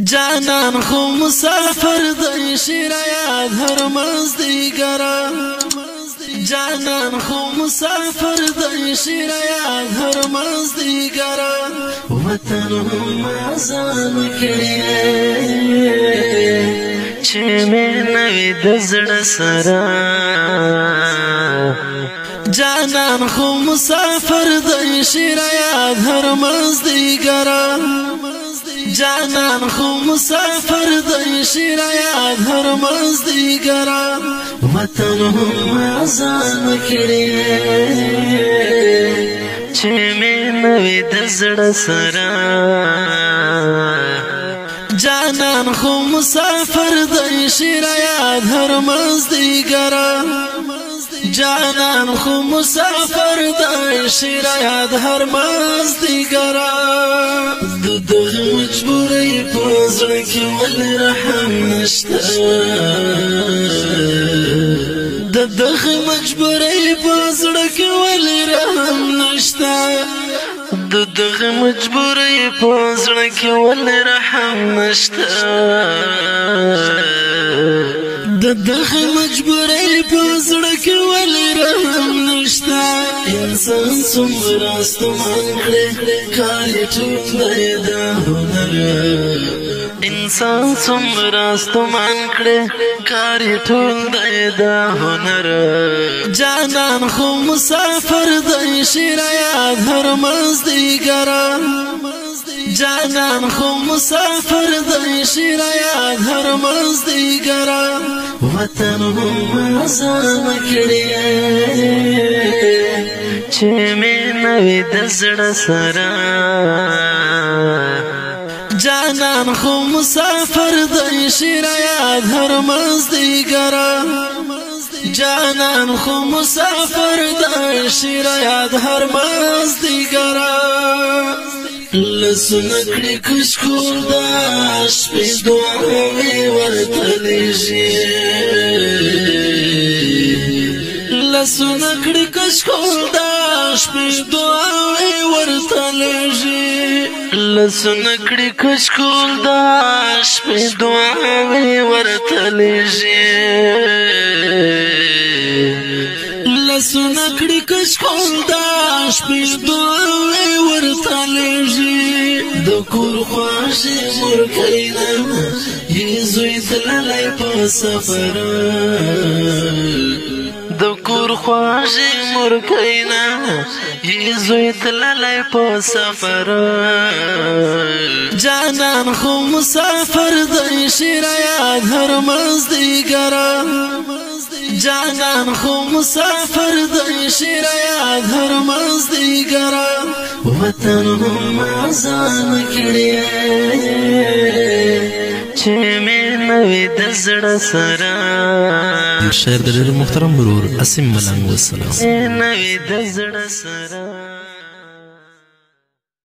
جانان خو مسافر دی شیرایات هر مزدیگرا جانان خو مسافر دی شیرایات هر مزدیگرا وطن هم آزان کړی چې مې نوی د زړه سره جانان خو مسافر دی شیرایات هر مزدیگرا جانان خو مسافر دی شیرایات هر مزدیگرا وطن هم آزان کړی چې مې نوی د زړه سره جانان خو مسافر دی شیرایات هر مزدیگرا جانان خو مسافر دی شیرایات هر مزدیگرا دغه مجبورۍ په زړه کې ولې رحم نشته دغه مجبورۍ په زړه کې ولې رحم نشته دغه مجبورۍ په زړه کې ولې رحم نشته دغه مجبورۍ په زړه کې ولې رحم نشته انسان څومره ستومان کړي کار یې ټول دی د هنر انسان څومره ستومان کړي کار یې ټول دی د هنر جانان خو مسافر دی شیرایات هر مزدیگرا جانان خو مسافر دی شیرایات هر مزدیگرا وطن هم آزان کړی چې مې نوی د زړه سره جانان خو مسافر دی شیرایات هر مزدیگرا جانان خو مسافر دی شیرایات هر مزدیگرا لسونه کړي کشکول دا شپې دعاوې ورته لیږي لسونه کړي کشکول دا شپې دعاوې ورته لیږي لسونه کړي کشکول دا شپې دعاوې ورته لیږي لسونه کړي کشکول دا شپې دعاوې ورته لیږي د کور خواشې مورکینا یې زوی تللی په سفر د کور خواشې مورکینا یې زوی تللی په سفر جانان خو مسافر دی شیرایات هر مزدیگرا جانان خو مسافر دی شیرایات هر مزدیگرا وطن هم آزان کړی چې مې نوی د زړه سره شاعر د ډېر محترم ورور اسیم ملنګ والسلام نوی د زړه سره